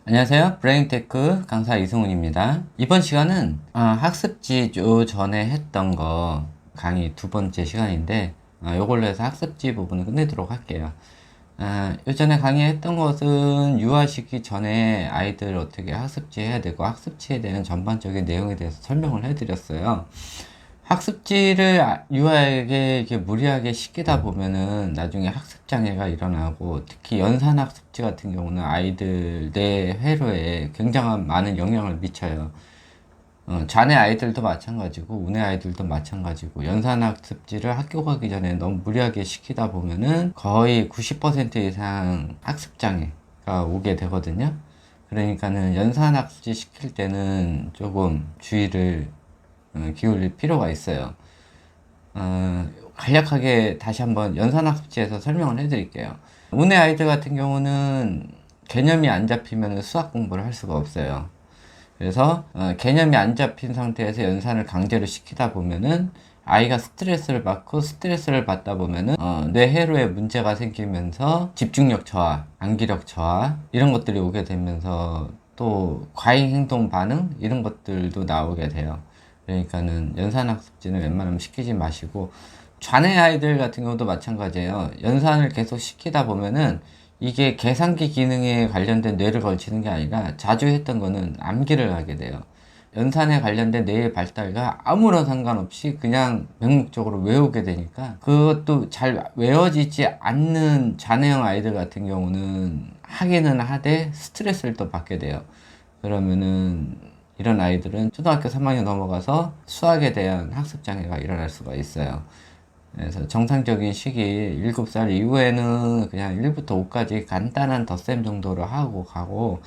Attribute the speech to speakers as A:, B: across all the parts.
A: 안녕하세요. 브레인테크 강사 이승훈입니다. 이번 시간은 학습지 전에 했던 거 강의 두 번째 시간인데 요걸로 해서 학습지 부분을 끝내도록 할게요. 요전에 강의했던 것은 유아시기 전에 아이들 어떻게 학습지 해야 되고 학습지에 대한 전반적인 내용에 대해서 설명을 해드렸어요. 학습지를 유아에게 이렇게 무리하게 시키다 보면은 나중에 학습 장애가 일어나고, 특히 연산 학습지 같은 경우는 아이들 내 회로에 굉장한 많은 영향을 미쳐요. 자네 아이들도 마찬가지고 우네 아이들도 마찬가지고, 연산 학습지를 학교 가기 전에 너무 무리하게 시키다 보면은 거의 90% 이상 학습 장애가 오게 되거든요. 그러니까는 연산 학습지 시킬 때는 조금 주의를 기울일 필요가 있어요. 간략하게 다시 한번 연산학습지에서 설명을 해드릴게요. 운의 아이들 같은 경우는 개념이 안 잡히면 수학 공부를 할 수가 없어요. 그래서 개념이 안 잡힌 상태에서 연산을 강제로 시키다 보면은 아이가 스트레스를 받다 보면은 뇌 회로에 문제가 생기면서 집중력 저하, 암기력 저하 이런 것들이 오게 되면서 또 과잉 행동 반응 이런 것들도 나오게 돼요. 그러니까는 연산학습지는 웬만하면 시키지 마시고, 좌뇌 아이들 같은 경우도 마찬가지예요. 연산을 계속 시키다 보면은 이게 계산기 기능에 관련된 뇌를 걸치는 게 아니라 자주 했던 거는 암기를 하게 돼요. 연산에 관련된 뇌의 발달과 아무런 상관없이 그냥 맹목적으로 외우게 되니까, 그것도 잘 외워지지 않는 좌뇌형 아이들 같은 경우는 하기는 하되 스트레스를 또 받게 돼요. 그러면은 이런 아이들은 초등학교 3학년 넘어가서 수학에 대한 학습 장애가 일어날 수가 있어요. 그래서 정상적인 시기 7살 이후에는 그냥 1부터 5까지 간단한 덧셈 정도로 하고 가고,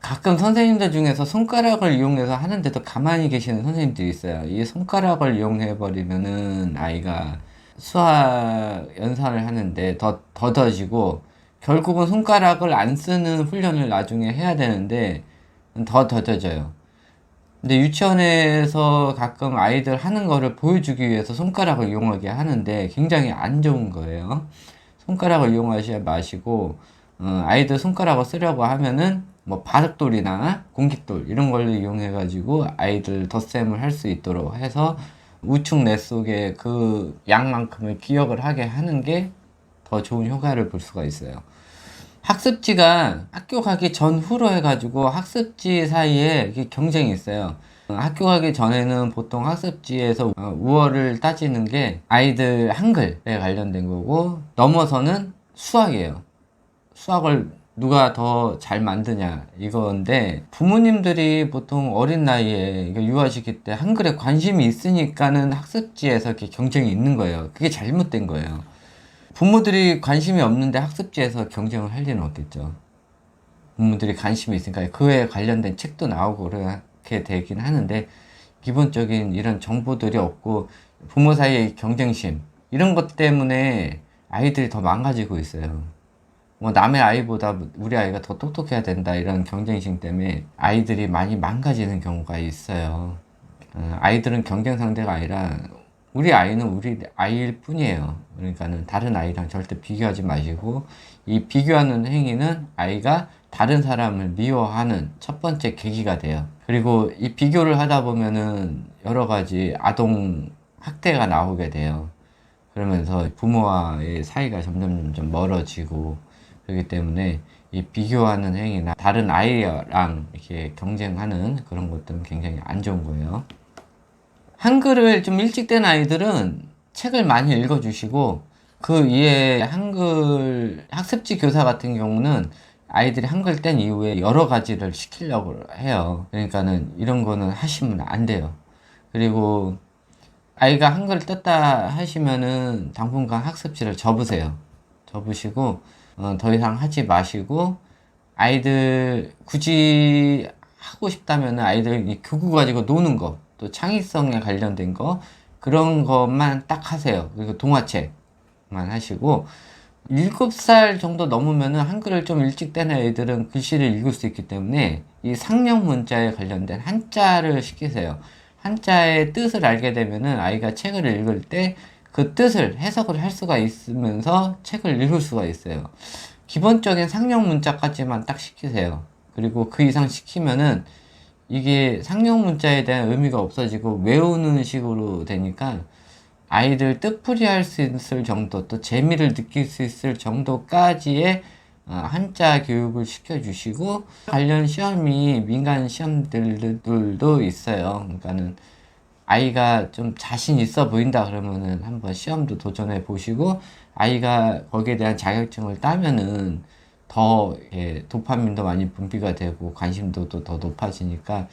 A: 가끔 선생님들 중에서 손가락을 이용해서 하는데도 가만히 계시는 선생님들이 있어요. 이 손가락을 이용해 버리면은 아이가 수학 연산을 하는데 더 더뎌지고, 결국은 손가락을 안 쓰는 훈련을 나중에 해야 되는데 더 더뎌져요. 근데 유치원에서 가끔 아이들 하는 거를 보여주기 위해서 손가락을 이용하게 하는데 굉장히 안 좋은 거예요. 손가락을 이용하지 마시고, 아이들 손가락을 쓰려고 하면은 뭐 바둑돌이나 공깃돌 이런 걸 이용해 가지고 아이들 덧셈을 할 수 있도록 해서 우측 뇌 속에 그 양만큼을 기억을 하게 하는 게 더 좋은 효과를 볼 수가 있어요. 학습지가 학교 가기 전후로 해가지고 학습지 사이에 이렇게 경쟁이 있어요. 학교 가기 전에는 보통 학습지에서 우어를 따지는 게 아이들 한글에 관련된 거고, 넘어서는 수학이에요. 수학을 누가 더 잘 만드냐 이건데, 부모님들이 보통 어린 나이에 유아시기 때 한글에 관심이 있으니까는 학습지에서 이렇게 경쟁이 있는 거예요. 그게 잘못된 거예요. 부모들이 관심이 없는데 학습지에서 경쟁을 할 리는 없겠죠. 부모들이 관심이 있으니까 그에 관련된 책도 나오고 그렇게 되긴 하는데, 기본적인 이런 정보들이 없고 부모 사이의 경쟁심 이런 것 때문에 아이들이 더 망가지고 있어요. 뭐 남의 아이보다 우리 아이가 더 똑똑해야 된다 이런 경쟁심 때문에 아이들이 많이 망가지는 경우가 있어요. 아이들은 경쟁 상대가 아니라 우리 아이는 우리 아이일 뿐이에요. 그러니까는 다른 아이랑 절대 비교하지 마시고, 이 비교하는 행위는 아이가 다른 사람을 미워하는 첫 번째 계기가 돼요. 그리고 이 비교를 하다 보면은 여러 가지 아동 학대가 나오게 돼요. 그러면서 부모와의 사이가 점점 멀어지고, 그렇기 때문에 이 비교하는 행위나 다른 아이랑 이렇게 경쟁하는 그런 것들은 굉장히 안 좋은 거예요. 한글을 좀 일찍 된 아이들은 책을 많이 읽어주시고, 그 이에 한글 학습지 교사 같은 경우는 아이들이 한글 뗀 이후에 여러 가지를 시키려고 해요. 그러니까는 이런 거는 하시면 안 돼요. 그리고 아이가 한글을 떴다 하시면은 당분간 학습지를 접으세요. 접으시고 더 이상 하지 마시고, 아이들 굳이 하고 싶다면은 아이들 이 교구 가지고 노는 거, 또 창의성에 관련된 거, 그런 것만 딱 하세요. 그리고 동화책만 하시고, 7살 정도 넘으면은 한글을 좀 일찍 떼는 애들은 글씨를 읽을 수 있기 때문에 이 상령 문자에 관련된 한자를 시키세요. 한자의 뜻을 알게 되면은 아이가 책을 읽을 때 그 뜻을 해석을 할 수가 있으면서 책을 읽을 수가 있어요. 기본적인 상령 문자까지만 딱 시키세요. 그리고 그 이상 시키면은 이게 상용 문자에 대한 의미가 없어지고 외우는 식으로 되니까 아이들 뜻풀이 할 수 있을 정도, 또 재미를 느낄 수 있을 정도까지의 한자 교육을 시켜주시고, 관련 시험이 민간 시험들도 있어요. 그러니까는 아이가 좀 자신 있어 보인다 그러면은 한번 시험도 도전해 보시고, 아이가 거기에 대한 자격증을 따면은 더 도파민도 많이 분비가 되고 관심도도 더 높아지니까,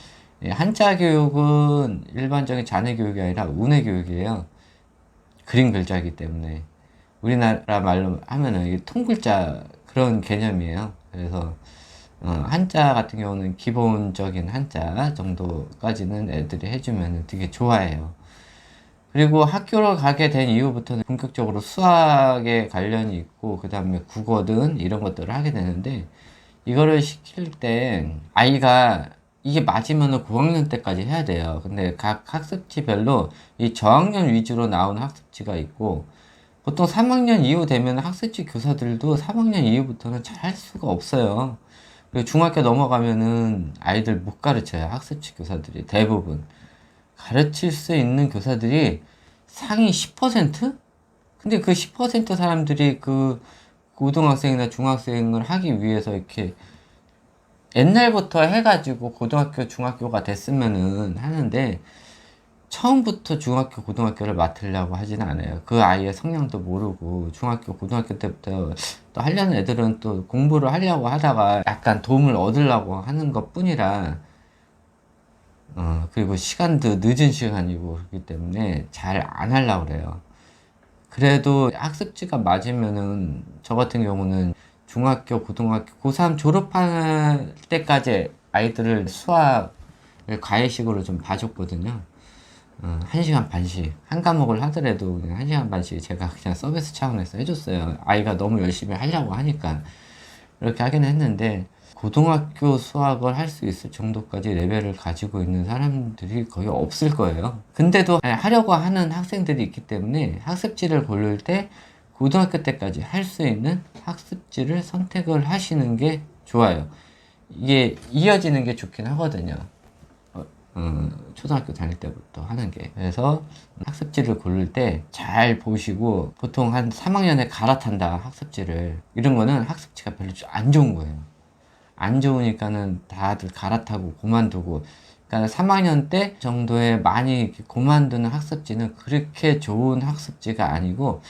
A: 한자 교육은 일반적인 자뇌 교육이 아니라 운해 교육이에요. 그림 글자이기 때문에 우리나라 말로 하면은 이게 통글자 그런 개념이에요. 그래서 한자 같은 경우는 기본적인 한자 정도까지는 애들이 해주면 되게 좋아해요. 그리고 학교를 가게 된 이후부터는 본격적으로 수학에 관련이 있고, 그 다음에 국어든 이런 것들을 하게 되는데, 이거를 시킬 때 아이가 이게 맞으면은 고학년 때까지 해야 돼요. 근데 각 학습지별로 이 저학년 위주로 나오는 학습지가 있고, 보통 3학년 이후 되면 학습지 교사들도 3학년 이후부터는 잘 할 수가 없어요. 그리고 중학교 넘어가면은 아이들 못 가르쳐요. 학습지 교사들이 대부분. 가르칠 수 있는 교사들이 상위 10%? 근데 그 10% 사람들이 그 고등학생이나 중학생을 하기 위해서 이렇게 옛날부터 해가지고 고등학교, 중학교가 됐으면은 하는데, 처음부터 중학교, 고등학교를 맡으려고 하지는 않아요. 그 아이의 성향도 모르고, 중학교, 고등학교 때부터 또 하려는 애들은 또 공부를 하려고 하다가 약간 도움을 얻으려고 하는 것 뿐이라, 그리고 시간도 늦은 시간이고 그렇기 때문에 잘 안 하려고 그래요. 그래도 학습지가 맞으면은, 저 같은 경우는 중학교, 고등학교, 고3 졸업할 때까지 아이들을 수학을 과외식으로 좀 봐줬거든요. 1시간 반씩. 한 과목을 하더라도 그냥 1시간 반씩 제가 그냥 서비스 차원에서 해줬어요. 아이가 너무 열심히 하려고 하니까. 이렇게 하긴 했는데, 고등학교 수학을 할 수 있을 정도까지 레벨을 가지고 있는 사람들이 거의 없을 거예요. 근데도 하려고 하는 학생들이 있기 때문에 학습지를 고를 때 고등학교 때까지 할 수 있는 학습지를 선택을 하시는 게 좋아요. 이게 이어지는 게 좋긴 하거든요. 초등학교 다닐 때부터 하는 게. 그래서 학습지를 고를 때 잘 보시고, 보통 한 3학년에 갈아탄다, 학습지를. 이런 거는 학습지가 별로 안 좋은 거예요. 안 좋으니까는 다들 갈아타고 그만두고, 그러니까 3학년 때 정도에 많이 그만두는 학습지는 그렇게 좋은 학습지가 아니고,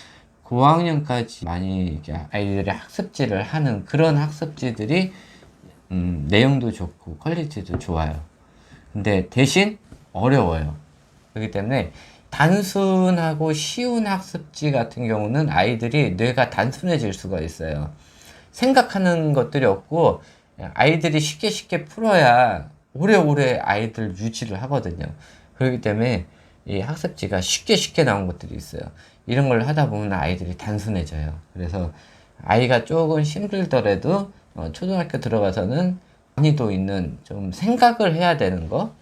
A: 고학년까지 많이 아이들의 학습지를 하는 그런 학습지들이 내용도 좋고 퀄리티도 좋아요. 근데 대신 어려워요. 그렇기 때문에 단순하고 쉬운 학습지 같은 경우는 아이들이 뇌가 단순해질 수가 있어요. 생각하는 것들이 없고, 아이들이 쉽게 풀어야 오래오래 아이들 유지를 하거든요. 그렇기 때문에 이 학습지가 쉽게 나온 것들이 있어요. 이런 걸 하다 보면 아이들이 단순해져요. 그래서 아이가 조금 힘들더라도 초등학교 들어가서는 난이도 있는 좀 생각을 해야 되는 거,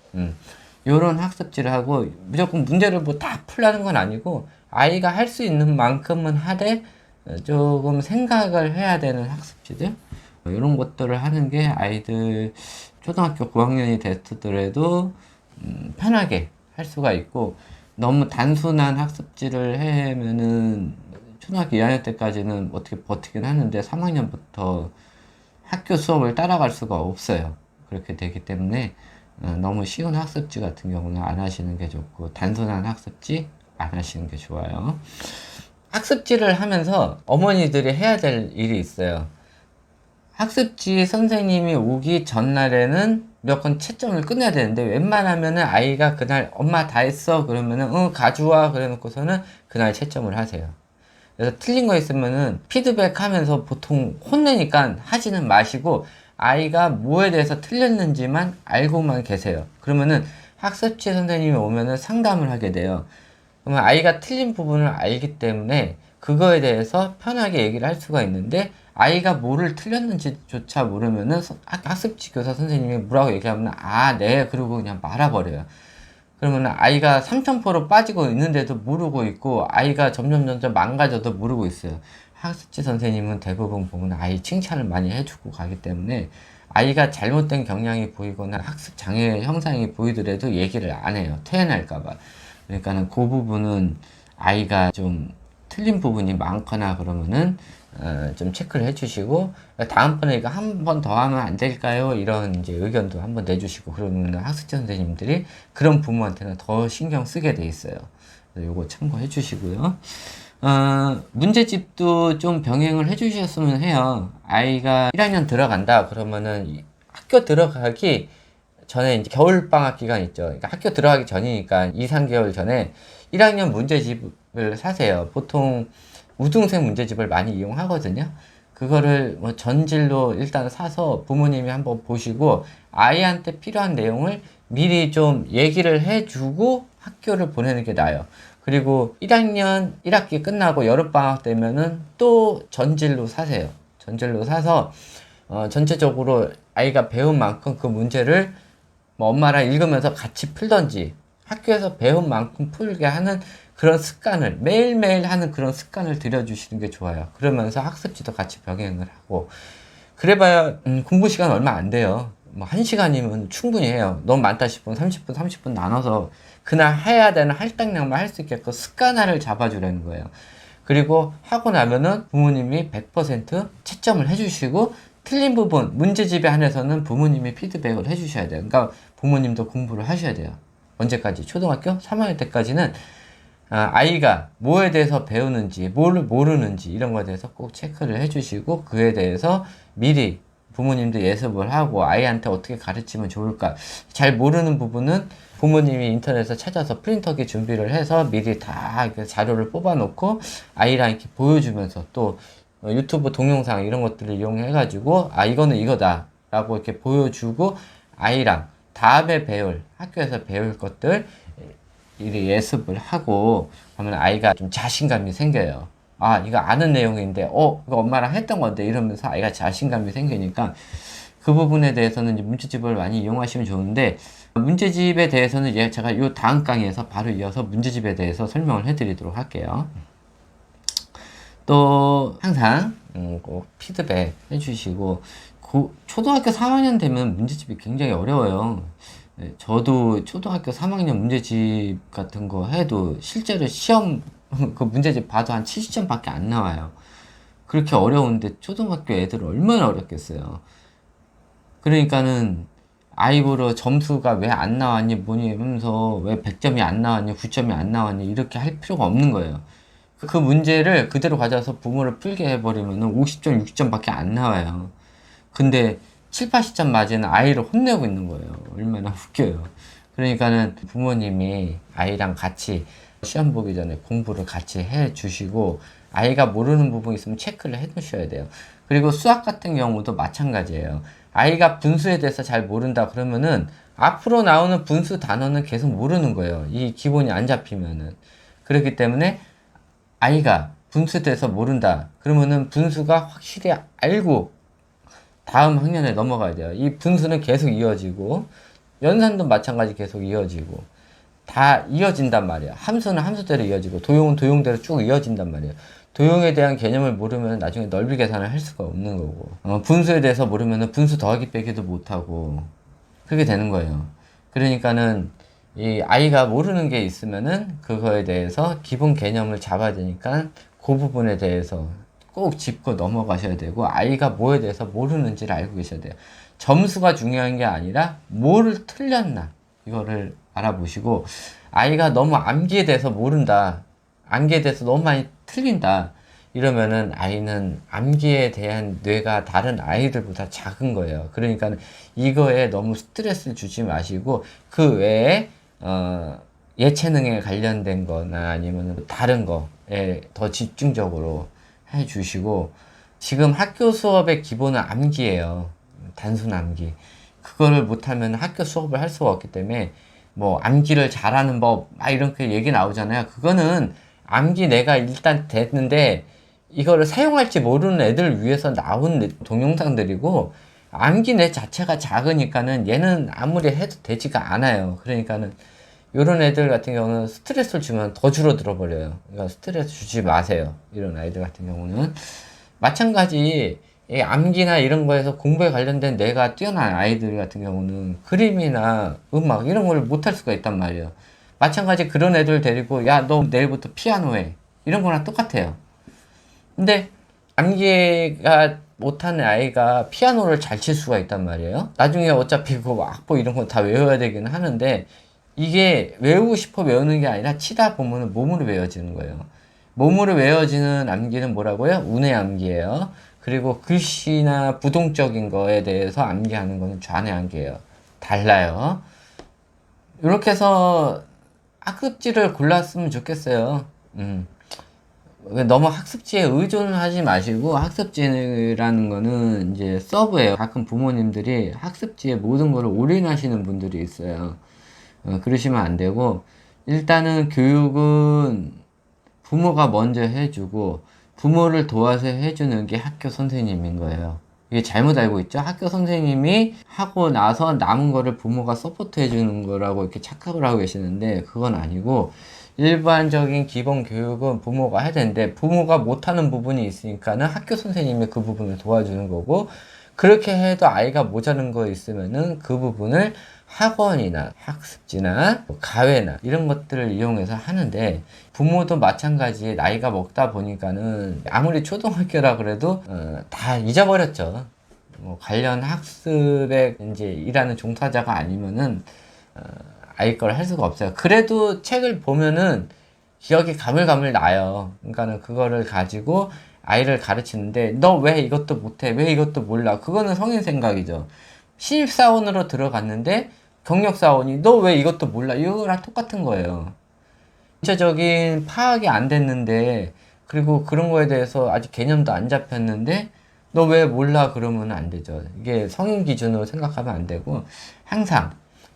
A: 요런 학습지를 하고, 무조건 문제를 뭐 다 풀라는 건 아니고 아이가 할 수 있는 만큼은 하되 조금 생각을 해야 되는 학습지들, 이런 것들을 하는 게 아이들 초등학교 고학년이 됐더라도 편하게 할 수가 있고, 너무 단순한 학습지를 하면은 초등학교 2학년 때까지는 어떻게 버티긴 하는데 3학년부터 학교 수업을 따라갈 수가 없어요. 그렇게 되기 때문에 너무 쉬운 학습지 같은 경우는 안 하시는 게 좋고, 단순한 학습지 안 하시는 게 좋아요. 학습지를 하면서 어머니들이 해야 될 일이 있어요. 학습지 선생님이 오기 전날에는 무조건 채점을 끝내야 되는데, 웬만하면은 아이가 그날 엄마 다 했어 그러면은 가져와 그래 놓고서는 그날 채점을 하세요. 그래서 틀린 거 있으면은 피드백 하면서 보통 혼내니까 하지는 마시고, 아이가 뭐에 대해서 틀렸는지만 알고만 계세요. 그러면은 학습지 선생님이 오면은 상담을 하게 돼요. 그러면 아이가 틀린 부분을 알기 때문에 그거에 대해서 편하게 얘기를 할 수가 있는데, 아이가 뭐를 틀렸는지조차 모르면은 학습지 교사 선생님이 뭐라고 얘기하면 네 그러고 그냥 말아버려요. 그러면 아이가 삼천포로 빠지고 있는데도 모르고 있고, 아이가 점점 망가져도 모르고 있어요. 학습지 선생님은 대부분 보면 아이 칭찬을 많이 해주고 가기 때문에 아이가 잘못된 경향이 보이거나 학습 장애 형상이 보이더라도 얘기를 안 해요. 퇴행할까봐. 그러니까는 그 부분은 아이가 좀 틀린 부분이 많거나 그러면은 좀 체크를 해주시고, 다음번에 이거 한 번 더 하면 안 될까요? 이런 이제 의견도 한번 내주시고, 그러면 학습지 선생님들이 그런 부모한테는 더 신경 쓰게 돼 있어요. 요거 참고해 주시고요. 문제집도 좀 병행을 해 주셨으면 해요. 아이가 1학년 들어간다 그러면은 학교 들어가기 전에 이제 겨울방학 기간 있죠. 그러니까 학교 들어가기 전이니까 2, 3개월 전에 1학년 문제집을 사세요. 보통 우등생 문제집을 많이 이용하거든요. 그거를 뭐 전질로 일단 사서 부모님이 한번 보시고 아이한테 필요한 내용을 미리 좀 얘기를 해주고 학교를 보내는 게 나아요. 그리고 1학년 1학기 끝나고 여름방학 되면은 또 전질로 사세요. 전질로 사서 전체적으로 아이가 배운 만큼 그 문제를 뭐 엄마랑 읽으면서 같이 풀던지 학교에서 배운 만큼 풀게 하는 그런 습관을 매일매일 하는 그런 습관을 들여주시는 게 좋아요. 그러면서 학습지도 같이 병행을 하고 그래봐야 공부 시간 얼마 안 돼요. 뭐 1시간이면 충분히 해요. 너무 많다 싶으면 30분 나눠서 그날 해야 되는 할당량만 할 수 있게끔 습관화를 잡아주라는 거예요. 그리고 하고 나면은 부모님이 100% 채점을 해주시고 틀린 부분, 문제집에 한해서는 부모님이 피드백을 해주셔야 돼요. 그러니까 부모님도 공부를 하셔야 돼요. 언제까지? 초등학교 3학년 때까지는 아이가 뭐에 대해서 배우는지, 뭘 모르는지 이런 거에 대해서 꼭 체크를 해주시고 그에 대해서 미리 부모님도 예습을 하고 아이한테 어떻게 가르치면 좋을까. 잘 모르는 부분은 부모님이 인터넷에서 찾아서 프린터기 준비를 해서 미리 다 자료를 뽑아놓고 아이랑 이렇게 보여주면서 또 유튜브 동영상 이런 것들을 이용해가지고 이거는 이거다 라고 이렇게 보여주고 아이랑 다음에 학교에서 배울 것들 이렇게 예습을 하고 하면 아이가 좀 자신감이 생겨요. 이거 아는 내용인데, 이거 엄마랑 했던 건데 이러면서 아이가 자신감이 생기니까 그 부분에 대해서는 이제 문제집을 많이 이용하시면 좋은데, 문제집에 대해서는 제가 이 다음 강의에서 바로 이어서 문제집에 대해서 설명을 해드리도록 할게요. 또 항상 꼭 피드백 해주시고 초등학교 3학년 되면 문제집이 굉장히 어려워요. 저도 초등학교 3학년 문제집 같은 거 해도 실제로 시험 그 문제집 봐도 한 70점 밖에 안 나와요. 그렇게 어려운데 초등학교 애들은 얼마나 어렵겠어요. 그러니까는 아이고로 점수가 왜 안 나왔니 뭐니 하면서 왜 100점이 안 나왔니 9점이 안 나왔니 이렇게 할 필요가 없는 거예요. 그 문제를 그대로 가져와서 부모를 풀게 해버리면 50점 60점 밖에 안 나와요. 근데 7, 80점 맞은 아이를 혼내고 있는 거예요. 얼마나 웃겨요. 그러니까는 부모님이 아이랑 같이 시험 보기 전에 공부를 같이 해 주시고 아이가 모르는 부분이 있으면 체크를 해 두셔야 돼요. 그리고 수학 같은 경우도 마찬가지예요. 아이가 분수에 대해서 잘 모른다 그러면은 앞으로 나오는 분수 단어는 계속 모르는 거예요. 이 기본이 안 잡히면은. 그렇기 때문에 아이가 분수에 대해서 모른다 그러면은 분수가 확실히 알고 다음 학년에 넘어가야 돼요. 이 분수는 계속 이어지고 연산도 마찬가지 계속 이어지고 다 이어진단 말이에요. 함수는 함수대로 이어지고 도형은 도형대로 쭉 이어진단 말이에요. 도형에 대한 개념을 모르면 나중에 넓이 계산을 할 수가 없는 거고 분수에 대해서 모르면 분수 더하기 빼기도 못하고 그렇게 되는 거예요. 그러니까는 이 아이가 모르는 게 있으면은 그거에 대해서 기본 개념을 잡아야 되니까 그 부분에 대해서 꼭 짚고 넘어가셔야 되고 아이가 뭐에 대해서 모르는지를 알고 계셔야 돼요. 점수가 중요한 게 아니라 뭐를 틀렸나 이거를 알아보시고 아이가 너무 암기에 대해서 모른다. 암기에 대해서 너무 많이 틀린다. 이러면은 아이는 암기에 대한 뇌가 다른 아이들보다 작은 거예요. 그러니까 이거에 너무 스트레스를 주지 마시고 그 외에 예체능에 관련된 거나 아니면 다른 거에 더 집중적으로 해 주시고 지금 학교 수업의 기본은 암기예요. 단순 암기. 그거를 못하면 학교 수업을 할 수가 없기 때문에 뭐 암기를 잘하는 법 이렇게 얘기 나오잖아요. 그거는 암기 내가 일단 됐는데 이거를 사용할지 모르는 애들을 위해서 나온 동영상들이고 암기 내 자체가 작으니까는 얘는 아무리 해도 되지가 않아요. 그러니까는 이런 애들 같은 경우는 스트레스를 주면 더 줄어들어 버려요. 그러니까 스트레스 주지 마세요. 이런 아이들 같은 경우는 마찬가지 이 암기나 이런 거에서 공부에 관련된 뇌가 뛰어난 아이들 같은 경우는 그림이나 음악 이런 걸 못할 수가 있단 말이에요. 마찬가지 그런 애들 데리고 야 너 내일부터 피아노 해 이런 거랑 똑같아요. 근데 암기가 못하는 아이가 피아노를 잘 칠 수가 있단 말이에요. 나중에 어차피 그 악보 이런 거 다 외워야 되긴 하는데 이게 외우고 싶어 외우는 게 아니라 치다 보면 몸으로 외워지는 거예요. 몸으로 외워지는 암기는 뭐라고요? 운의 암기예요. 그리고 글씨나 부동적인 거에 대해서 암기하는 거는 좌뇌 암기예요. 달라요. 이렇게 해서 학습지를 골랐으면 좋겠어요. 너무 학습지에 의존을 하지 마시고, 학습지라는 거는 이제 서브예요. 가끔 부모님들이 학습지에 모든 걸 올인하시는 분들이 있어요. 그러시면 안 되고, 일단은 교육은 부모가 먼저 해주고, 부모를 도와서 해주는 게 학교 선생님인 거예요. 이게 잘못 알고 있죠? 학교 선생님이 하고 나서 남은 거를 부모가 서포트 해주는 거라고 이렇게 착각을 하고 계시는데, 그건 아니고, 일반적인 기본 교육은 부모가 해야 되는데, 부모가 못하는 부분이 있으니까는 학교 선생님이 그 부분을 도와주는 거고, 그렇게 해도 아이가 모자란 거 있으면은 그 부분을 학원이나 학습지나 가외나 이런 것들을 이용해서 하는데, 부모도 마찬가지 나이가 먹다 보니까는 아무리 초등학교라 그래도 다 잊어버렸죠. 관련 학습에 이제 일하는 종사자가 아니면은 아이 걸 할 수가 없어요. 그래도 책을 보면은 기억이 가물가물 나요. 그러니까는 그거를 가지고 아이를 가르치는데 너 왜 이것도 못해? 왜 이것도 몰라? 그거는 성인 생각이죠. 신입사원으로 들어갔는데 경력사원이 너 왜 이것도 몰라? 이거랑 똑같은 거예요. 전체적인 파악이 안 됐는데, 그리고 그런 거에 대해서 아직 개념도 안 잡혔는데 너 왜 몰라 그러면 안 되죠. 이게 성인 기준으로 생각하면 안 되고, 항상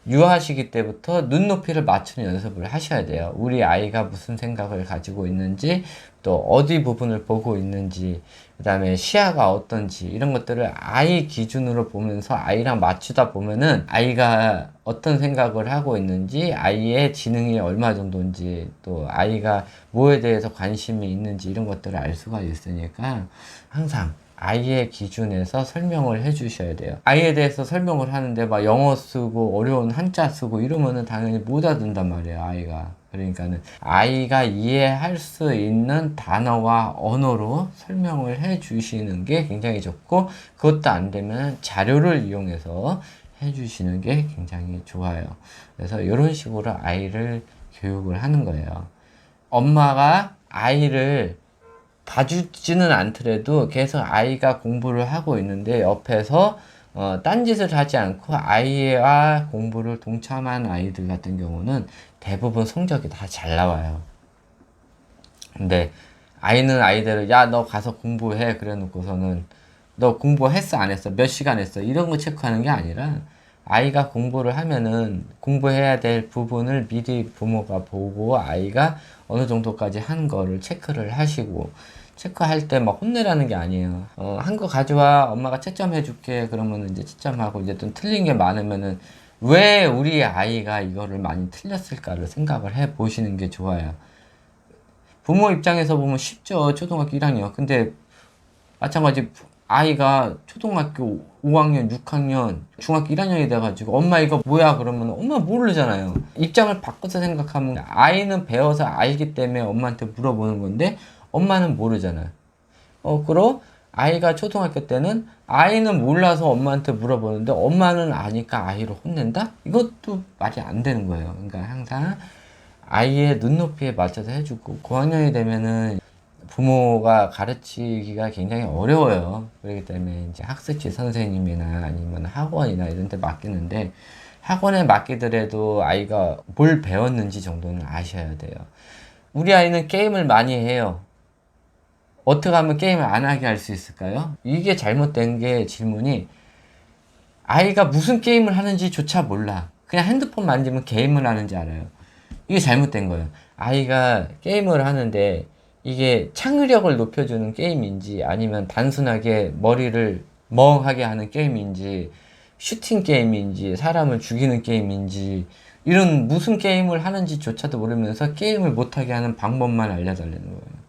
A: 유아 시기 때부터 눈높이를 맞추는 연습을 하셔야 돼요. 우리 아이가 무슨 생각을 가지고 있는지, 또 어디 부분을 보고 있는지, 그 다음에 시야가 어떤지, 이런 것들을 아이 기준으로 보면서 아이랑 맞추다 보면은 아이가 어떤 생각을 하고 있는지, 아이의 지능이 얼마 정도인지, 또 아이가 뭐에 대해서 관심이 있는지, 이런 것들을 알 수가 있으니까 항상 아이의 기준에서 설명을 해 주셔야 돼요. 아이에 대해서 설명을 하는데 막 영어 쓰고 어려운 한자 쓰고 이러면은 당연히 못 알아듣는단 말이에요, 아이가. 그러니까는 아이가 이해할 수 있는 단어와 언어로 설명을 해 주시는 게 굉장히 좋고, 그것도 안 되면 자료를 이용해서 해 주시는 게 굉장히 좋아요. 그래서 이런 식으로 아이를 교육을 하는 거예요. 엄마가 아이를 봐주지는 않더라도 계속 아이가 공부를 하고 있는데 옆에서 딴짓을 하지 않고 아이와 공부를 동참한 아이들 같은 경우는 대부분 성적이 다 잘 나와요. 근데 아이는 아이대로 야 너 가서 공부해 그래 놓고서는 너 공부했어 안 했어 몇 시간 했어 이런 거 체크하는 게 아니라, 아이가 공부를 하면은 공부해야 될 부분을 미리 부모가 보고 아이가 어느 정도까지 한 거를 체크를 하시고, 체크할 때 막 혼내라는 게 아니에요. 한 거 가져와 엄마가 채점해 줄게 그러면 이제 채점하고, 이제 좀 틀린 게 많으면은 왜 우리 아이가 이거를 많이 틀렸을까를 생각을 해 보시는 게 좋아요. 부모 입장에서 보면 쉽죠. 초등학교 1학년. 근데 마찬가지 아이가 초등학교 5학년, 6학년, 중학교 1학년이 돼가지고 엄마 이거 뭐야 그러면 엄마 모르잖아요. 입장을 바꿔서 생각하면 아이는 배워서 알기 때문에 엄마한테 물어보는 건데 엄마는 모르잖아요. 그리고 아이가 초등학교 때는 아이는 몰라서 엄마한테 물어보는데 엄마는 아니까 아이를 혼낸다? 이것도 말이 안 되는 거예요. 그러니까 항상 아이의 눈높이에 맞춰서 해주고, 고학년이 되면은 부모가 가르치기가 굉장히 어려워요. 그렇기 때문에 이제 학습지 선생님이나 아니면 학원이나 이런 데 맡기는데, 학원에 맡기더라도 아이가 뭘 배웠는지 정도는 아셔야 돼요. 우리 아이는 게임을 많이 해요. 어떻게 하면 게임을 안 하게 할 수 있을까요? 이게 잘못된 게 질문이, 아이가 무슨 게임을 하는지조차 몰라. 그냥 핸드폰 만지면 게임을 하는지 알아요. 이게 잘못된 거예요. 아이가 게임을 하는데 이게 창의력을 높여주는 게임인지 아니면 단순하게 머리를 멍하게 하는 게임인지, 슈팅 게임인지 사람을 죽이는 게임인지, 이런 무슨 게임을 하는지조차도 모르면서 게임을 못하게 하는 방법만 알려달라는 거예요.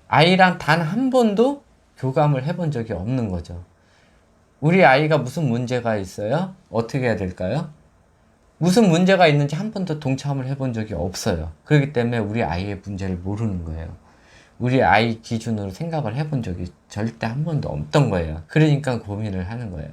A: 아이랑 단 한 번도 교감을 해본 적이 없는 거죠. 우리 아이가 무슨 문제가 있어요? 어떻게 해야 될까요? 무슨 문제가 있는지 한 번도 동참을 해본 적이 없어요. 그렇기 때문에 우리 아이의 문제를 모르는 거예요. 우리 아이 기준으로 생각을 해본 적이 절대 한 번도 없던 거예요. 그러니까 고민을 하는 거예요.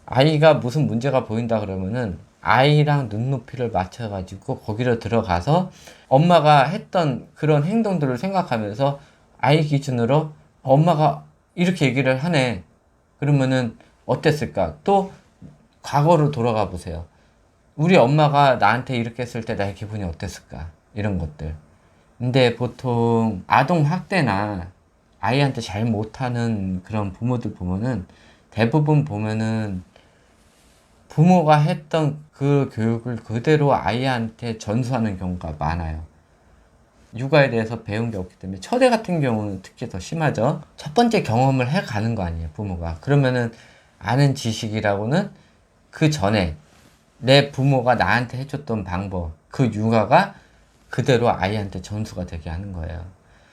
A: 아이가 무슨 문제가 보인다 그러면은 아이랑 눈높이를 맞춰가지고 거기로 들어가서 엄마가 했던 그런 행동들을 생각하면서 아이 기준으로 엄마가 이렇게 얘기를 하네. 그러면은 어땠을까? 또 과거로 돌아가 보세요. 우리 엄마가 나한테 이렇게 했을 때 나의 기분이 어땠을까? 이런 것들. 근데 보통 아동 학대나 아이한테 잘 못하는 그런 부모들 보면은 대부분 보면은 부모가 했던 그 교육을 그대로 아이한테 전수하는 경우가 많아요. 육아에 대해서 배운 게 없기 때문에 첫애 같은 경우는 특히 더 심하죠. 첫 번째 경험을 해 가는 거 아니에요, 부모가. 그러면은 아는 지식이라고는 그 전에 내 부모가 나한테 해줬던 방법, 그 육아가 그대로 아이한테 전수가 되게 하는 거예요.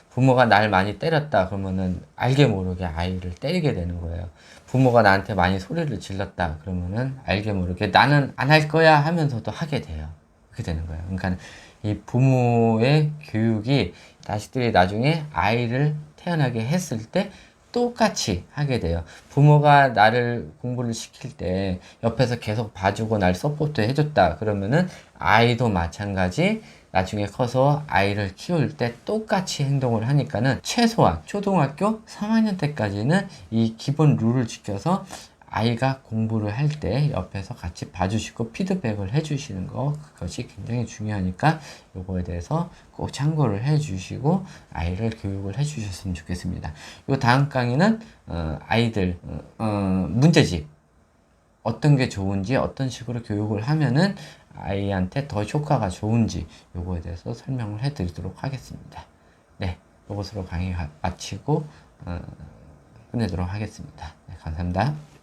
A: 부모가 날 많이 때렸다 그러면은 알게 모르게 아이를 때리게 되는 거예요. 부모가 나한테 많이 소리를 질렀다 그러면은 알게 모르게 나는 안 할 거야 하면서도 하게 돼요. 그렇게 되는 거예요. 그러니까 이 부모의 교육이 자식들이 나중에 아이를 태어나게 했을 때 똑같이 하게 돼요. 부모가 나를 공부를 시킬 때 옆에서 계속 봐주고 날 서포트 해줬다 그러면은 아이도 마찬가지 나중에 커서 아이를 키울 때 똑같이 행동을 하니까는 최소한 초등학교 3학년 때까지는 이 기본 룰을 지켜서 아이가 공부를 할 때 옆에서 같이 봐주시고 피드백을 해주시는 거 그것이 굉장히 중요하니까 요거에 대해서 꼭 참고를 해주시고 아이를 교육을 해주셨으면 좋겠습니다. 요 다음 강의는 아이들 문제집 어떤 게 좋은지 어떤 식으로 교육을 하면은 아이한테 더 효과가 좋은지 요거에 대해서 설명을 해드리도록 하겠습니다. 네, 요것으로 강의 마치고 끝내도록 하겠습니다. 네, 감사합니다.